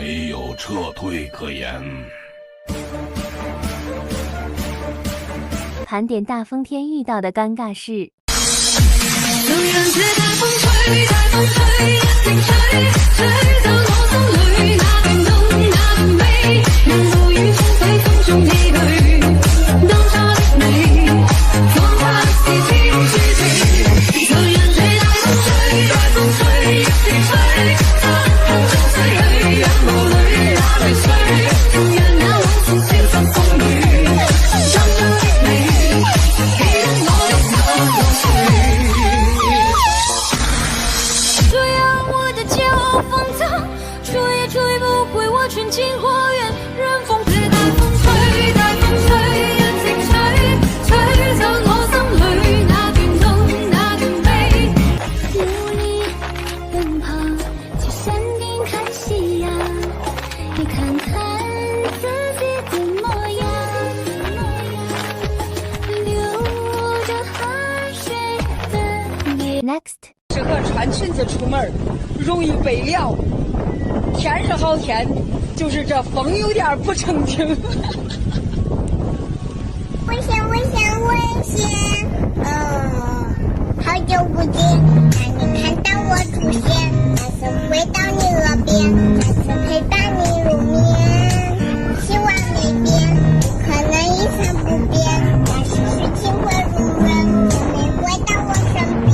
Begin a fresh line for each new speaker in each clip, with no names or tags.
没有撤退可言。
盘点大风天遇到的尴尬事。
就让这大风吹，大风吹，一直吹，吹到我心裏，那段痛，那段悲，讓暴雨風洗風中唏噓。當初的你，彷彿是天注定。就讓這大風吹，大風吹，一直吹，黑暗中逝去，眼眸裏那淚水，就讓那往事消失風雨。當初的你，記得我的那淚水。吹不回我纯净花园，任风吹，大风吹，大风吹，一直吹，吹走我心裏那段痛，那段悲。努力奔跑，去山頂看夕陽，也看看自己的模樣，流着汗水的夜。
Next，
适合穿裙子出门，容易被撩。天是好天，就是这风有点不成精。
危险，危险，危险！好久不见，当你看到我出现，那是回到你耳边，那是陪伴你入眠。希望没变，不可能一成不变，但是事情会如愿，你回到我身边。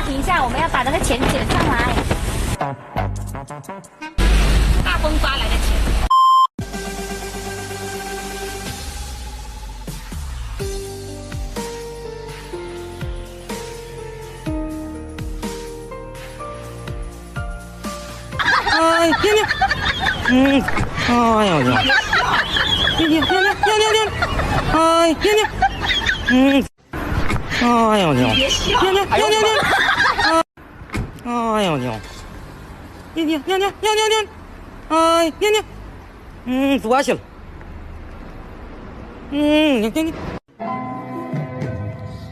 停一下，我们要把那个钱捡上来。大风刮来的钱。
哎，天天，哎呦天，天天，哎，天天，哎呦天，天天，哎呦天，天，哎，天，多去了，天。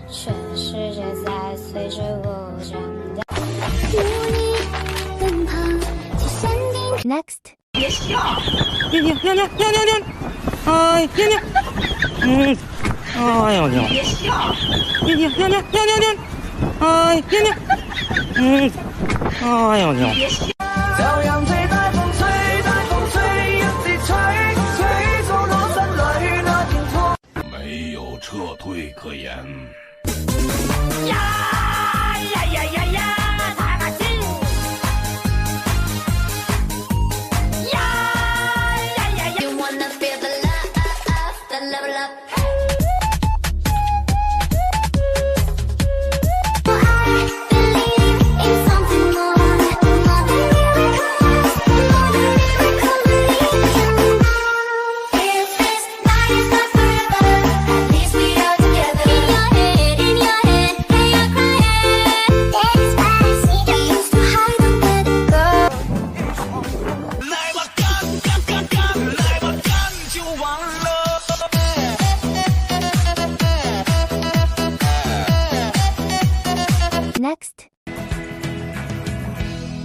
全世界在随着我长大，努力奔跑，去山顶。
Next，
天，哎，天，哎呦天，天，哎，天，哎呦天。
就讓這大風吹，大風吹，一直吹，吹走我心裏那段痛。
没有撤退可言。
呀！他个劲！呀！
You wanna feel the love, the level up.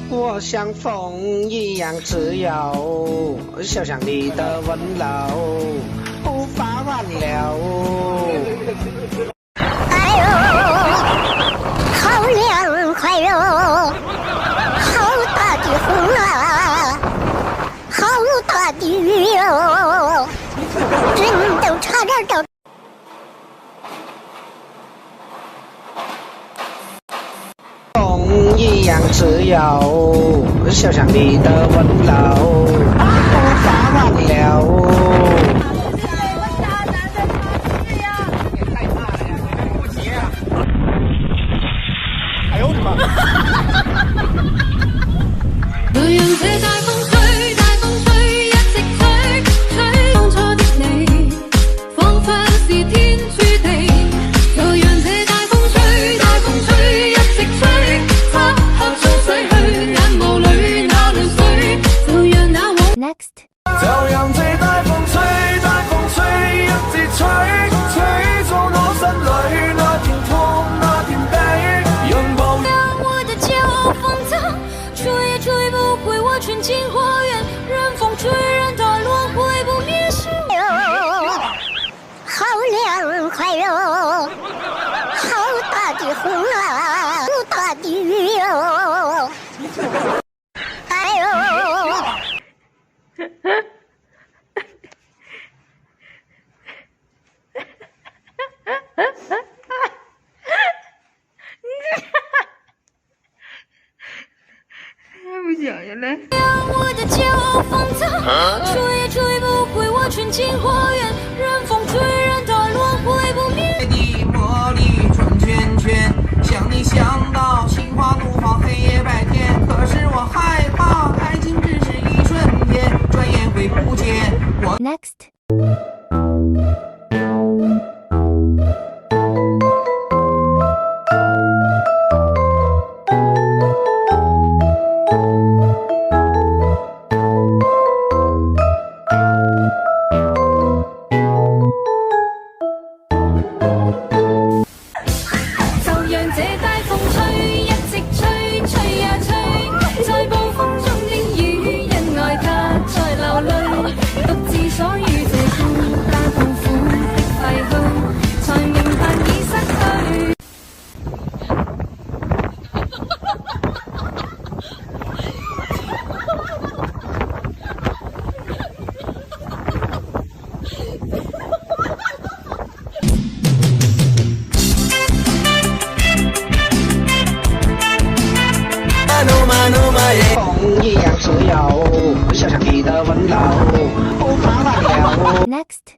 我像风一样自由，就像你的温柔无法挽留。
哎呦，好凉快哟，好大的风啊，好大的雨哟，人都差点到。
一样自由，就像你的温柔无法挽留。
哎呦我的妈！
就讓這大風吹，大風吹，一直吹，吹當初的你，彷彿是天注定。就讓這大風吹，大風吹，一直吹。
Next，
就讓這大風吹，大風吹，一直吹。
吹也吹不回我纯净花园，任风吹，任它轮回不灭。
的茉莉转圈圈，想你想到心花怒放，黑夜白天。可是我害怕，爱情只是一瞬间，转眼会不见。我
Next，
就讓這大風吹，一直吹，吹呀吹，在暴風中的雨，因愛它在流淚，獨自鎖於這孤單痛苦的廢墟，才明白已失去。
风一样自由，想象你的温柔，无法挽留。
Next，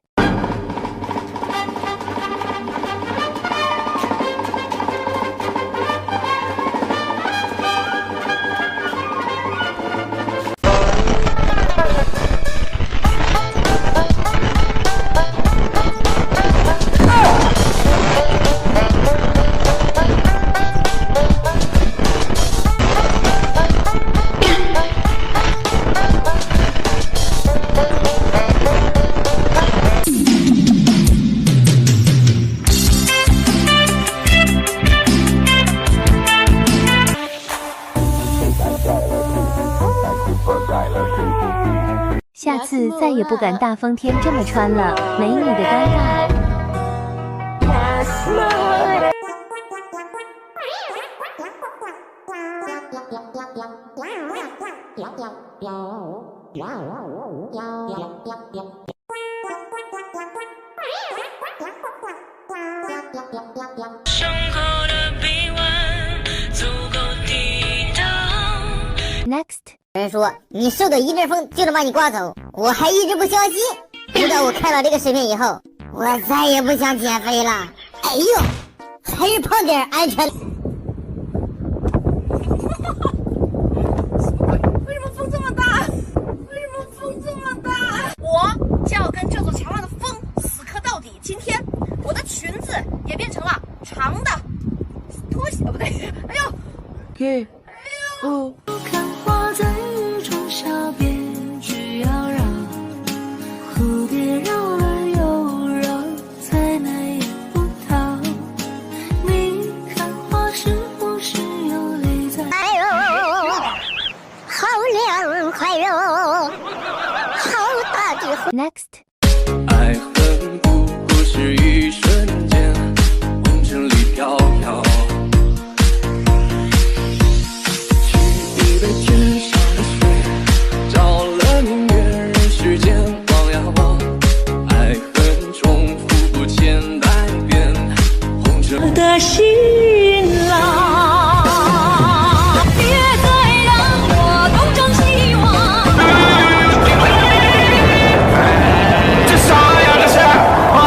下次再也不敢大风天这么穿了，没你的尴尬。
胸口的臂弯足够抵挡。
Next，
人说你受的一阵风就能把你刮走，我还一直不相信。直到我看到这个视频以后，我再也不想减肥了。哎呦，还是胖点安全。
为什么风这么大？为什么风这么大？我将要跟这座墙上的风死磕到底。今天我的裙子也变成了长的拖鞋，不对，哎呦，
看花在雨中小便，只要让蝴蝶绕了又绕，才能也不逃。你看花是不是有泪在？
哎呦，好凉快哟，好大的风。
Next，
爱恨不是一瞬间，红尘里飘飘。沏一杯天上的水，照了明月，人世间望呀望，爱恨重复不千百遍，红尘
的新郎，别再让我东张西望。
这啥呀？这是啊！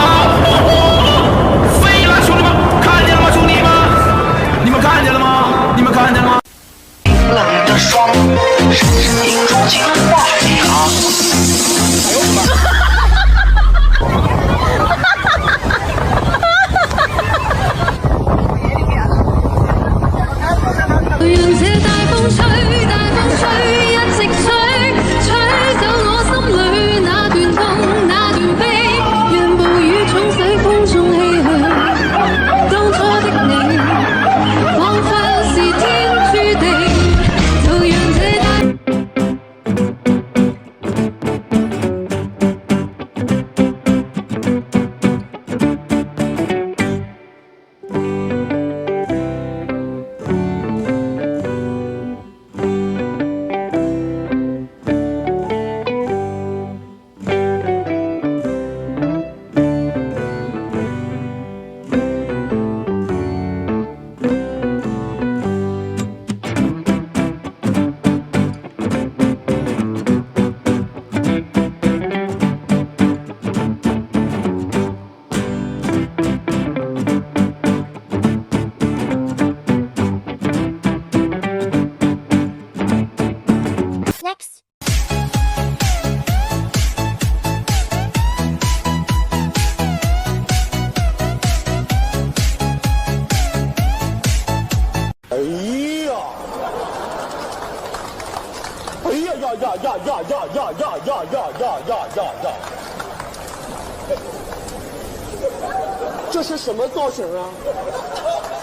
这是什么造型啊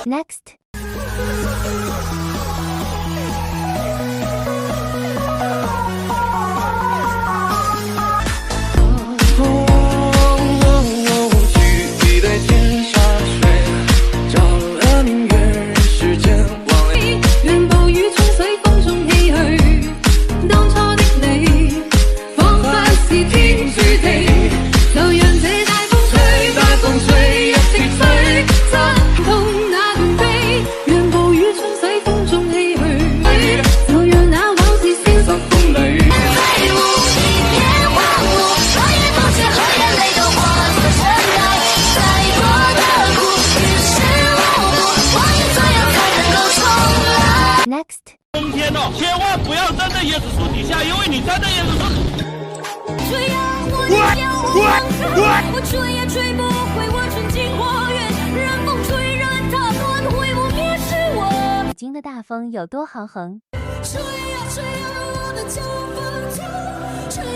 ？Next。
举杯天下雪，照了明月，人世间忘了。
願暴雨沖洗風中唏噓，當初的你，彷彿是天注定。就讓這大風吹，大風吹，一直吹，真痛那段悲。讓暴雨沖洗風中唏噓，就讓那往事消失風裏。飛舞，你別忘我，所有風雪和眼淚都化作塵埃。再多的苦，於是落寞，我也這樣才能夠重來。
Next。
冬天哦，千萬不要站在椰子樹底下，因為你站在椰子樹。
吹呀，我要我吹也吹不回我純淨花園，任風吹，任它亂回，我別是我。
北京的大風有多豪橫？
吹呀吹呀，我的秋風秋，吹呀。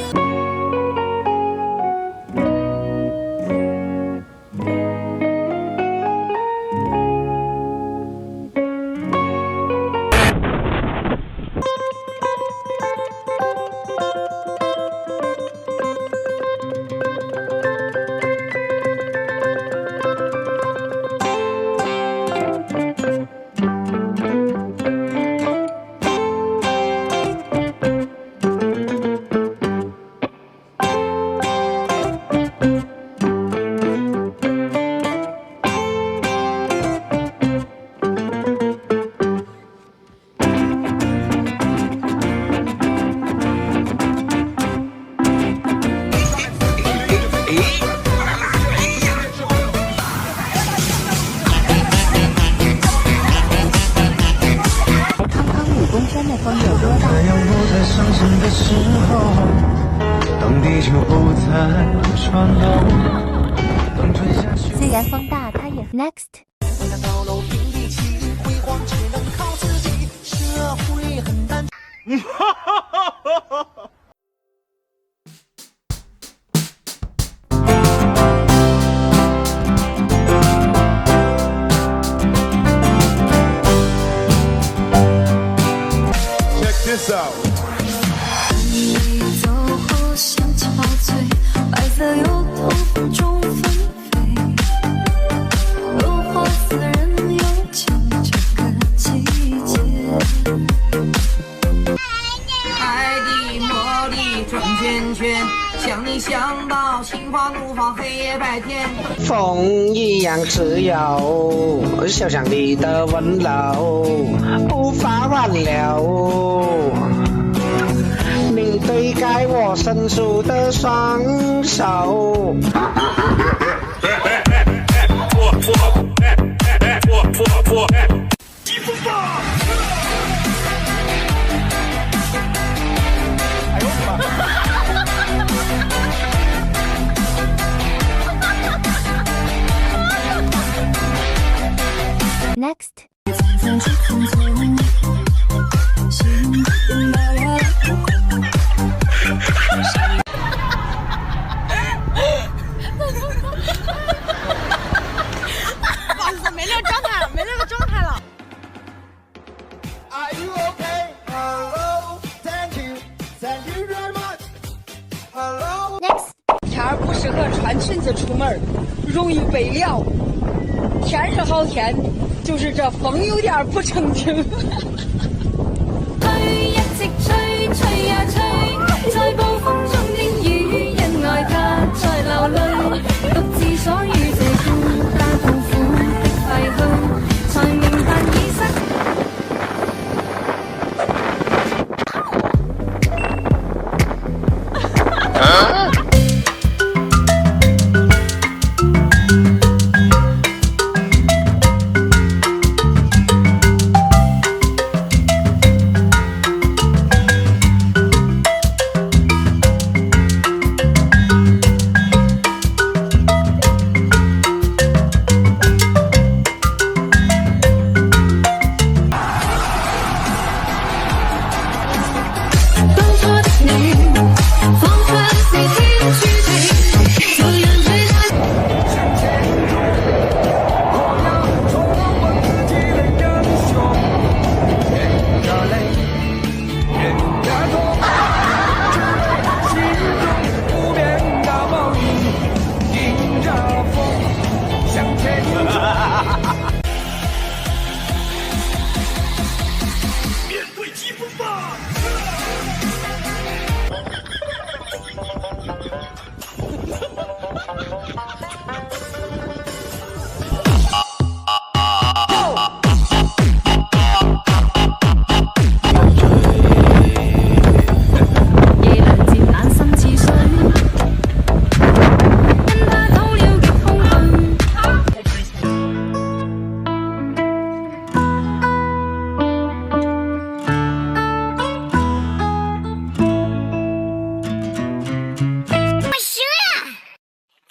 虽然风大，它也 Next。Check
this out。你走后想起憔悴，白色油桐风中纷飞，诱惑死人又抢这个季节。
海底茉莉转圈圈，想你想到心花怒放，黑夜白天。
风一样自由，想象你的温柔无法挽留。你推开我伸出的双手。
衣服吧！哎呦我的妈！
Next。
不好意思，没那个状态了，没那个状态了。
Are you okay? Hello, thank you, thank you very much. Hello.
Next。
天儿不适合穿裙子出门，容易被撩。天是好天，就是这风有点不正经。
吹一直吹，吹呀吹，在暴風中的雨，因愛他在流淚，獨自鎖於這孤單痛苦的廢墟，才明白已失。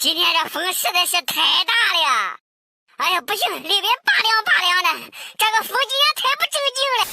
今天这风实在是太大了，哎呀，不行，里边拔凉拔凉的，这个风景也太不正经了。